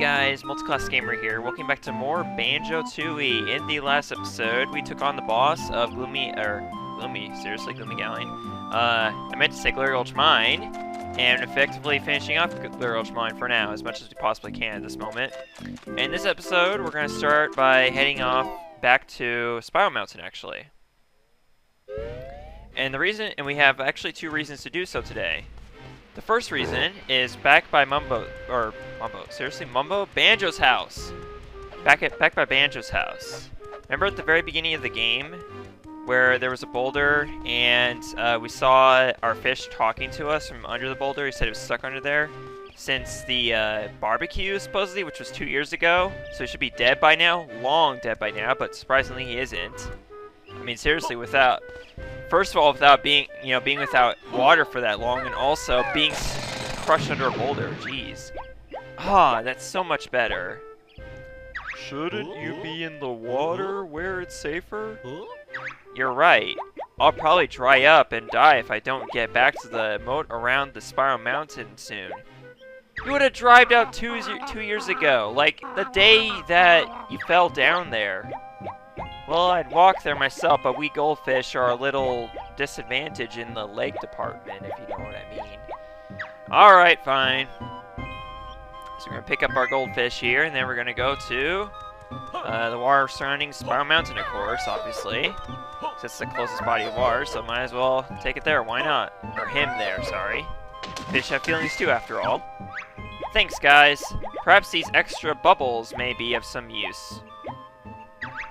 guys, Multiclass Gamer here. Welcome back to more Banjo-Tooie. In the last episode, we took on the boss of Gloomy Galleon. I meant to say Glary Gulch Mine, and effectively finishing up Glary Gulch Mine for now, as much as we possibly can at this moment. In this episode, we're going to start by heading off back to Spiral Mountain, actually. And we have actually two reasons to do so today. The first reason is back by Banjo's house. Back by Banjo's house. Remember at the very beginning of the game, where there was a boulder and we saw our fish talking to us from under the boulder? He said it was stuck under there since the barbecue, supposedly, which was 2 years ago. So he should be dead by now, long dead by now, but surprisingly he isn't. I mean, seriously, first of all, without being without water for that long, and also being crushed under a boulder. Jeez. That's so much better. Shouldn't you be in the water where it's safer? You're right. I'll probably dry up and die if I don't get back to the moat around the Spiral Mountain soon. You would have dried out 2 years ago, like the day that you fell down there. Well, I'd walk there myself, but we goldfish are a little disadvantaged in the leg department, if you know what I mean. Alright, fine. So we're going to pick up our goldfish here, and then we're going to go to the water surrounding Spiral Mountain, of course, obviously. It's the closest body of water, so might as well take it there. Why not? Or him there, sorry. Fish have feelings too, after all. Thanks, guys. Perhaps these extra bubbles may be of some use.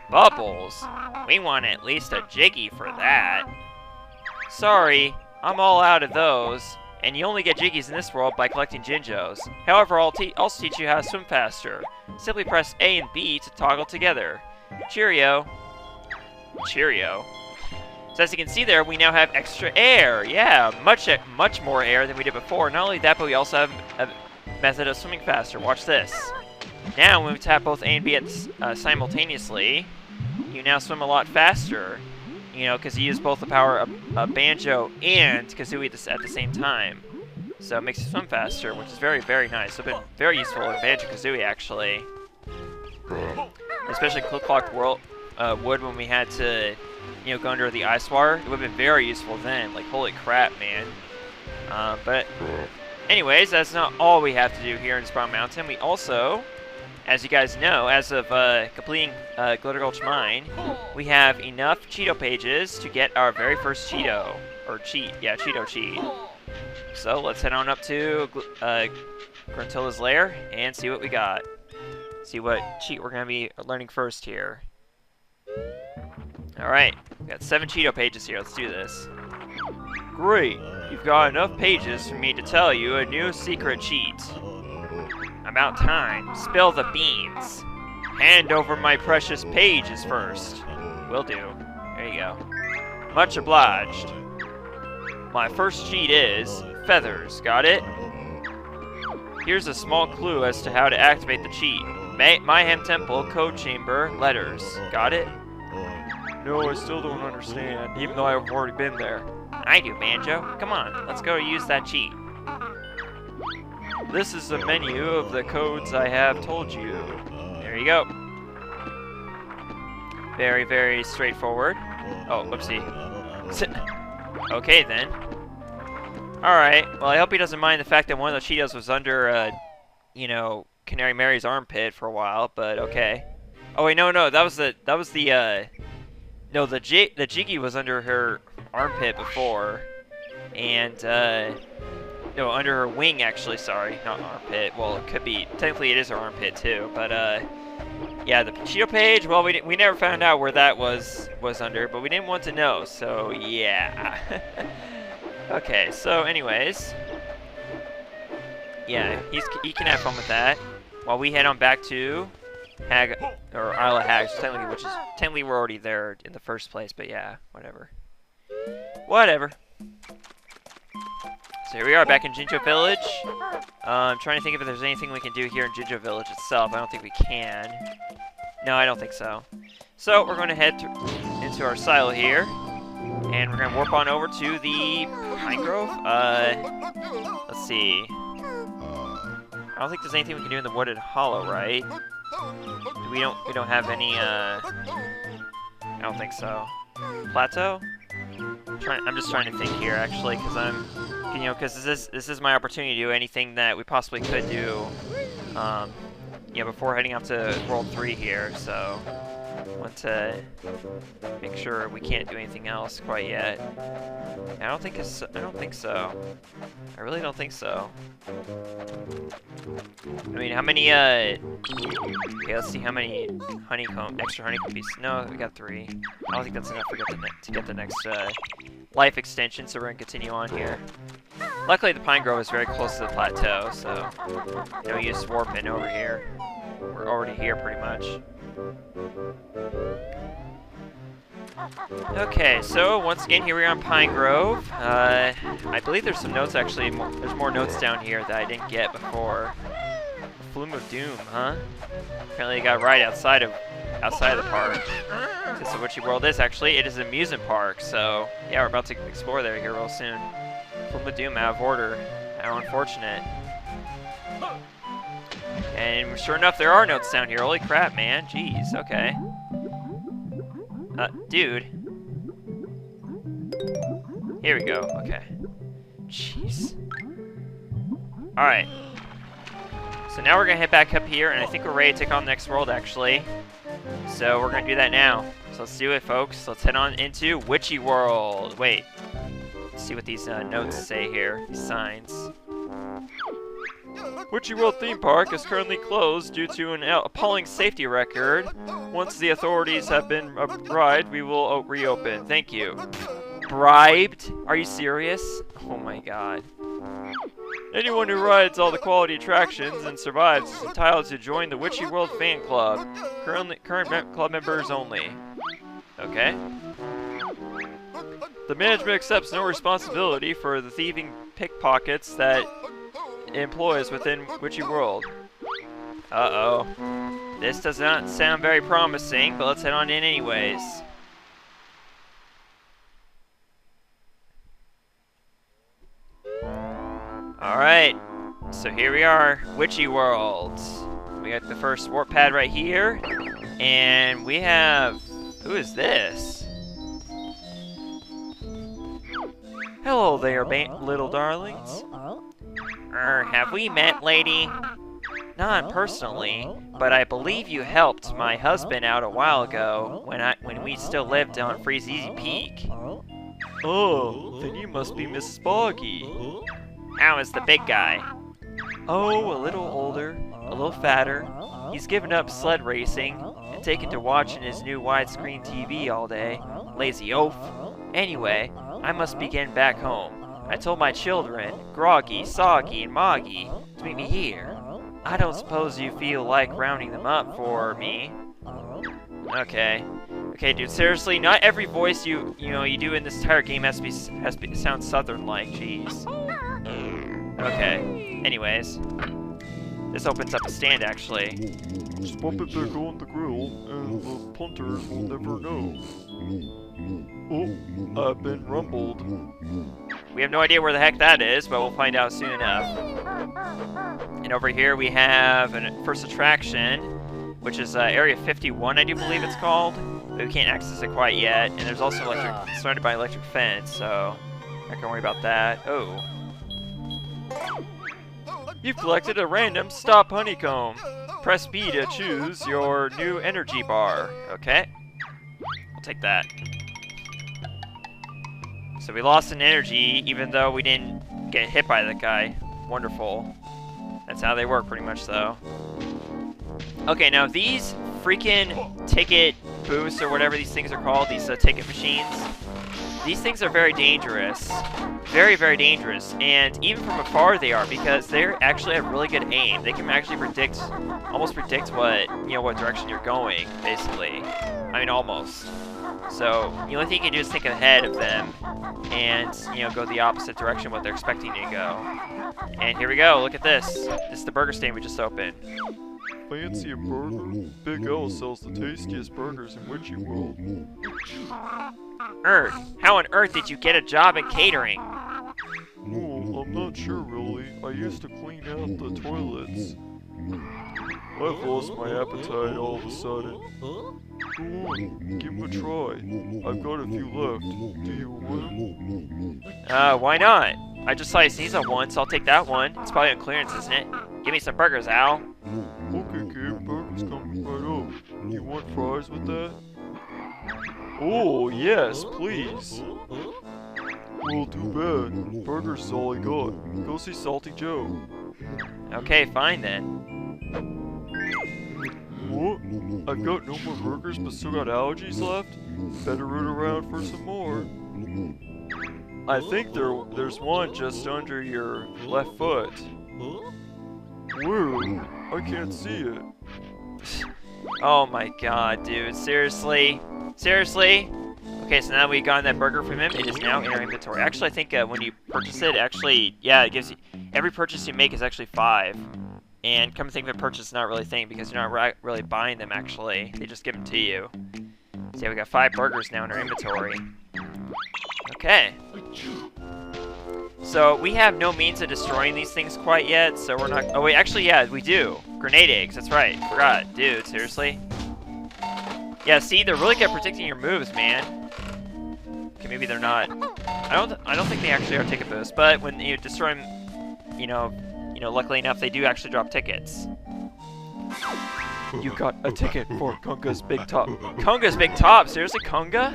Bubbles? We want at least a jiggy for that. Sorry, I'm all out of those, and you only get jiggies in this world by collecting Jinjos. However, I'll also teach you how to swim faster. Simply press A and B to toggle together. Cheerio. Cheerio. So as you can see there, we now have extra air. Yeah, much more air than we did before. Not only that, but we also have a method of swimming faster. Watch this. Now, when we tap both A and B simultaneously, you now swim a lot faster. You know, because you use both the power of Banjo and Kazooie at the same time. So it makes you swim faster, which is very, very nice. So it's been very useful in Banjo-Kazooie, actually. Especially Click Clock World Wood when we had to, go under the ice water. It would have been very useful then. Like, holy crap, man. But anyways, that's not all we have to do here in Spiral Mountain. We also, as you guys know, as of completing Glary Gulch Mine, we have enough Cheato pages to get our very first Cheato. Or cheat. Yeah, Cheato cheat. So let's head on up to Gruntilla's lair and see what we got. See what cheat we're going to be learning first here. Alright, we got 7 Cheato pages here. Let's do this. Great! You've got enough pages for me to tell you a new secret cheat. About time. Spill the beans. Hand over my precious pages first. Will do. There you go. Much obliged. My first cheat is feathers. Got it? Here's a small clue as to how to activate the cheat. Mayhem Temple, Code Chamber, letters. Got it? No, I still don't understand, even though I've already been there. I do, Banjo. Come on, let's go use that cheat. This is the menu of the codes I have told you. There you go. Very, very straightforward. Oh, whoopsie. Okay, then. Alright, well, I hope he doesn't mind the fact that one of the Cheetos was under, Canary Mary's armpit for a while, but okay. Oh, wait, no, that was the Jiggy was under her armpit before, and, no, under her wing, actually, sorry, not armpit. Well, it could be, technically it is her armpit, too, but, yeah, the Cheato page, well, we never found out where that was under, but we didn't want to know, so, yeah. Okay, so, anyways, yeah, he can have fun with that, while we head on back to Isle of Hags, technically we're already there in the first place, but yeah, whatever. Whatever. So here we are, back in Jinjo Village. I'm trying to think if there's anything we can do here in Jinjo Village itself. I don't think we can. No, I don't think so. So we're going to head into our silo here, and we're going to warp on over to the Pine Grove. Let's see. don't think there's anything we can do in the wooded hollow, right? We don't have any, I don't think so. Plateau? I'm just trying to think here, actually, because because this is my opportunity to do anything that we possibly could do, before heading off to World 3 here, so I want to make sure we can't do anything else quite yet. I don't think so. I really don't think so. I mean, how many, okay, let's see how many extra honeycomb pieces. No, we got 3. I don't think that's enough to get the next, life extension, so we're gonna continue on here. Luckily, the Pine Grove is very close to the plateau, so no use warping over here. We're already here, pretty much. Okay, so once again, here we are on Pine Grove. I believe there's some notes, actually. There's more notes down here that I didn't get before. Flume of Doom, huh? Apparently, it got right outside of the park. This is what Witchy World is, actually. It is an amusement park, so yeah, we're about to explore there here real soon. Flume of Doom out of order. How unfortunate. And sure enough, there are notes down here. Holy crap, man. Jeez, okay. Dude. Here we go, okay. Jeez. Alright. So now we're gonna head back up here, and I think we're ready to take on the next world, actually. So we're gonna do that now. So let's do it, folks. Let's head on into Witchy World. Wait. Let's see what these notes say here. These signs. Witchy World theme park is currently closed due to an appalling safety record. Once the authorities have been bribed, we will reopen. Thank you. Bribed? Are you serious? Oh my god. Anyone who rides all the quality attractions and survives is entitled to join the Witchy World fan club. Current club members only. Okay. The management accepts no responsibility for the thieving pickpockets that employs within Witchy World. Uh-oh. This does not sound very promising, but let's head on in anyways. Alright, so here we are, Witchy World. We got the first warp pad right here, and we have... Who is this? Hello there, little darlings. Have we met, lady? Not personally, but I believe you helped my husband out a while ago when we still lived on Freeze Easy Peak. Oh, then you must be Mrs. Boggy. How is the big guy? Oh, a little older, a little fatter. He's given up sled racing and taken to watching his new widescreen TV all day. Lazy oaf. Anyway, I must be getting back home. I told my children, Groggy, Soggy, and Moggy, to meet me here. I don't suppose you feel like rounding them up for me. Okay. Okay, dude, seriously, not every voice you do in this entire game has to sound southern-like, jeez. Okay, anyways. This opens up a stand, actually. Just bump it back on the grill, and the punters will never know. Oh, I've been rumbled. We have no idea where the heck that is, but we'll find out soon enough. And over here we have a first attraction, which is Area 51, I do believe it's called. But we can't access it quite yet. And there's also surrounded by electric fence, so not gonna worry about that. Oh. You've collected a random stop honeycomb. Press B to choose your new energy bar. Okay. I'll take that. So we lost an energy, even though we didn't get hit by that guy. Wonderful. That's how they work, pretty much, though. Okay, now these freaking ticket booths, or whatever these things are called, these ticket machines, these things are very dangerous. Very, very dangerous. And even from afar they are, because they're actually have really good aim. They can actually almost predict what direction you're going, basically. I mean, almost. So, the only thing you can do is think ahead of them and, go the opposite direction what they're expecting you to go. And here we go, look at this. This is the burger stand we just opened. Fancy a burger? Big L sells the tastiest burgers in Witchy World. How on earth did you get a job in catering? Oh, I'm not sure really. I used to clean out the toilets. I've lost my appetite all of a sudden. Go on, give 'em a try. I've got a few left. Do you want 'em? Why not? I just saw you sneeze on one, so I'll take that one. It's probably on clearance, isn't it? Give me some burgers, Al. Okay, kid, burgers coming right up. You want fries with that? Oh, yes, please. Well, too bad. Burgers is all I got. Go see Salty Joe. Okay, fine then. What? I've got no more burgers but still got allergies left? Better root around for some more. I think there's one just under your left foot. Where? I can't see it. Oh my god, dude. Seriously? Seriously? Okay, so now we've gotten that burger from him. It is now in our inventory. Actually, I think when you purchase it, actually, yeah, it gives you... Every purchase you make is actually 5. And come to think of it, purchase is not really a thing because you're not really buying them, actually. They just give them to you. So yeah, we got 5 burgers now in our inventory. Okay. So we have no means of destroying these things quite yet, so we're not... Oh wait, actually, yeah, we do. Grenade eggs, that's right. Forgot. Dude, seriously? Yeah, see, they're really good at predicting your moves, man. Okay, maybe they're not. I don't think they actually are ticket boosts, but when you destroy them, you know, luckily enough, they do actually drop tickets. You got a ticket for Konga's Big Top. Konga's Big Top? Seriously, Konga?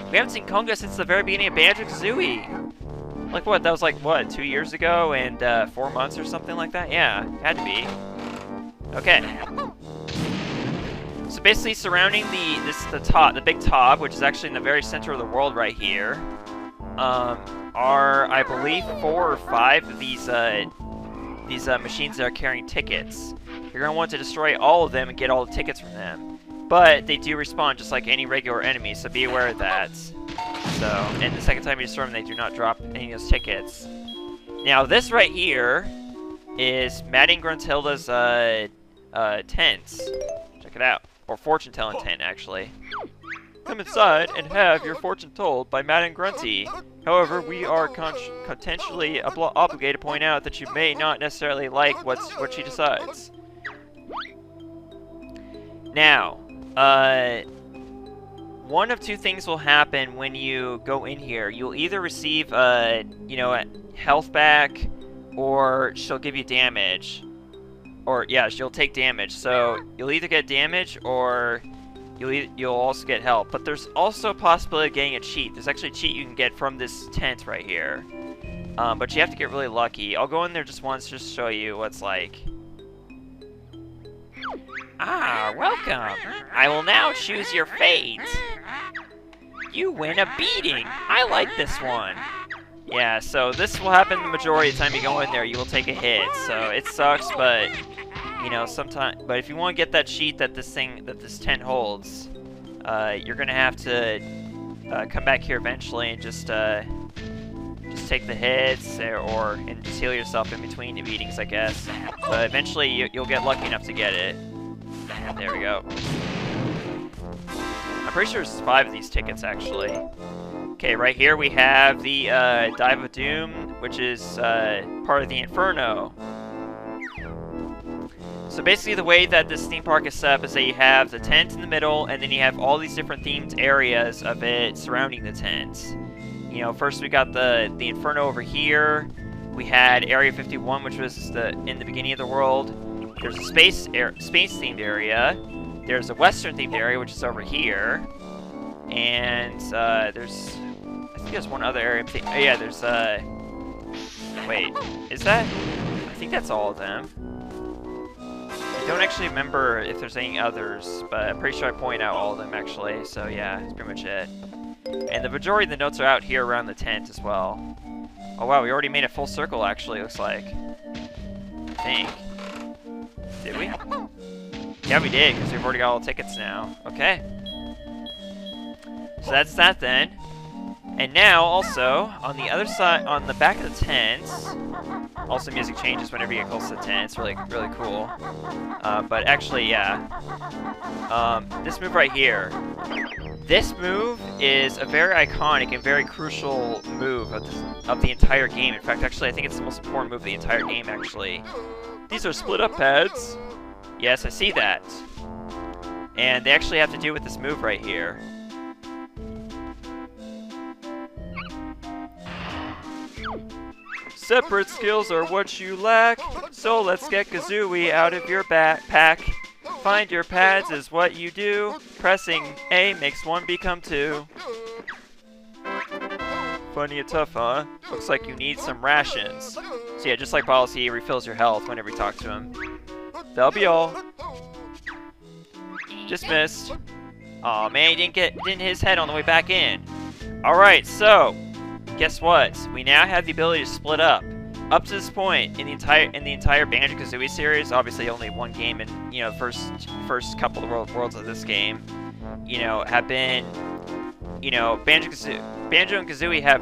We haven't seen Konga since the very beginning of Banjo-Kazooie. Like what? That was like, what, 2 years ago and 4 months or something like that? Yeah, had to be. Okay. So basically surrounding the big top, which is actually in the very center of the world right here, are, I believe, 4 or 5 of these machines that are carrying tickets. You're going to want to destroy all of them and get all the tickets from them. But they do respawn just like any regular enemy, so be aware of that. So, and the second time you destroy them, they do not drop any of those tickets. Now, this right here is Maddie and Gruntilda's tent. Check it out. Or fortune-telling tent, actually. Come inside and have your fortune told by Matt and Grunty. However, we are contentiously obligated to point out that you may not necessarily like what she decides. Now, one of 2 things will happen when you go in here. You'll either receive, health back, or she'll give you damage. Or, yeah, she'll take damage. So, you'll either get damage, or you'll also get help. But there's also a possibility of getting a cheat. There's actually a cheat you can get from this tent right here. But you have to get really lucky. I'll go in there just once just to show you what it's like. Ah, welcome. I will now choose your fate. You win a beating. I like this one. Yeah, so this will happen the majority of the time you go in there. You will take a hit. So it sucks, but sometimes. But if you want to get that cheat that this tent holds, you're gonna have to come back here eventually and just take the hits and just heal yourself in between the beatings, I guess. But eventually you'll get lucky enough to get it. There we go. I'm pretty sure there's 5 of these tickets, actually. Okay, right here we have the Dive of Doom, which is part of the Inferno. So basically the way that this theme park is set up is that you have the tent in the middle, and then you have all these different themed areas of it surrounding the tent. First we got the Inferno over here. We had Area 51, which was in the beginning of the world. There's a space-themed area. There's a Western-themed area, which is over here. And I think there's one other area. Oh yeah, there's wait, is that? I think that's all of them. I don't actually remember if there's any others, but I'm pretty sure I point out all of them actually. So yeah, that's pretty much it. And the majority of the notes are out here around the tent as well. Oh wow, we already made a full circle actually, looks like. I think. Did we? Yeah, we did, because we've already got all the tickets now. Okay. So that's that then. And now, also, on the other side, on the back of the tent, also music changes whenever you get close to the tent. It's really, really cool. But actually, yeah. This move right here. This move is a very iconic and very crucial move of the entire game. In fact, actually, I think it's the most important move of the entire game, actually. These are split-up pads. Yes, I see that. And they actually have to do with this move right here. Separate skills are what you lack, so let's get Kazooie out of your backpack. Find your pads is what you do. Pressing A makes one become two. Funny and tough, huh? Looks like you need some rations. So yeah, just like Policy, he refills your health whenever you talk to him. That'll be all. Dismissed. Aw, man, he didn't hit his head on the way back in. Alright, so guess what? We now have the ability to split up. Up to this point in the entire Banjo-Kazooie series, obviously only one game in first couple of worlds of this game, have been, Banjo and Kazooie have,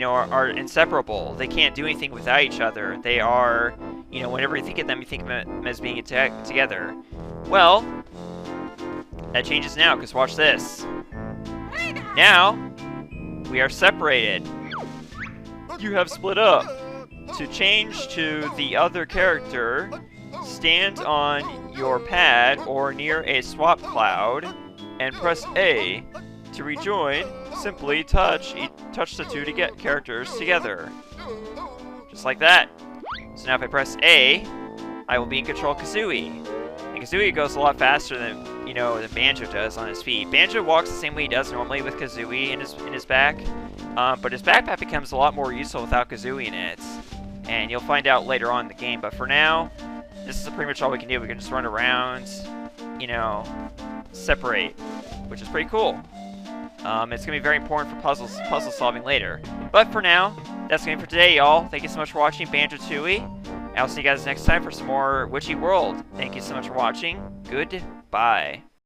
are inseparable. They can't do anything without each other. They are, whenever you think of them, you think of them as being together. Well, that changes now, because watch this. Now, we are separated. You have split up. To change to the other character, stand on your pad or near a swap cloud and press A. To rejoin, simply touch the two to get characters together. Just like that. So now if I press A, I will be in control of Kazooie. And Kazooie goes a lot faster than than Banjo does on his feet. Banjo walks the same way he does normally with Kazooie in his back, but his backpack becomes a lot more useful without Kazooie in it. And you'll find out later on in the game, but for now, this is pretty much all we can do. We can just run around, separate, which is pretty cool. It's going to be very important for puzzle solving later. But for now, that's going to be for today, y'all. Thank you so much for watching Banjo-Tooie. I'll see you guys next time for some more Witchy World. Thank you so much for watching. Goodbye.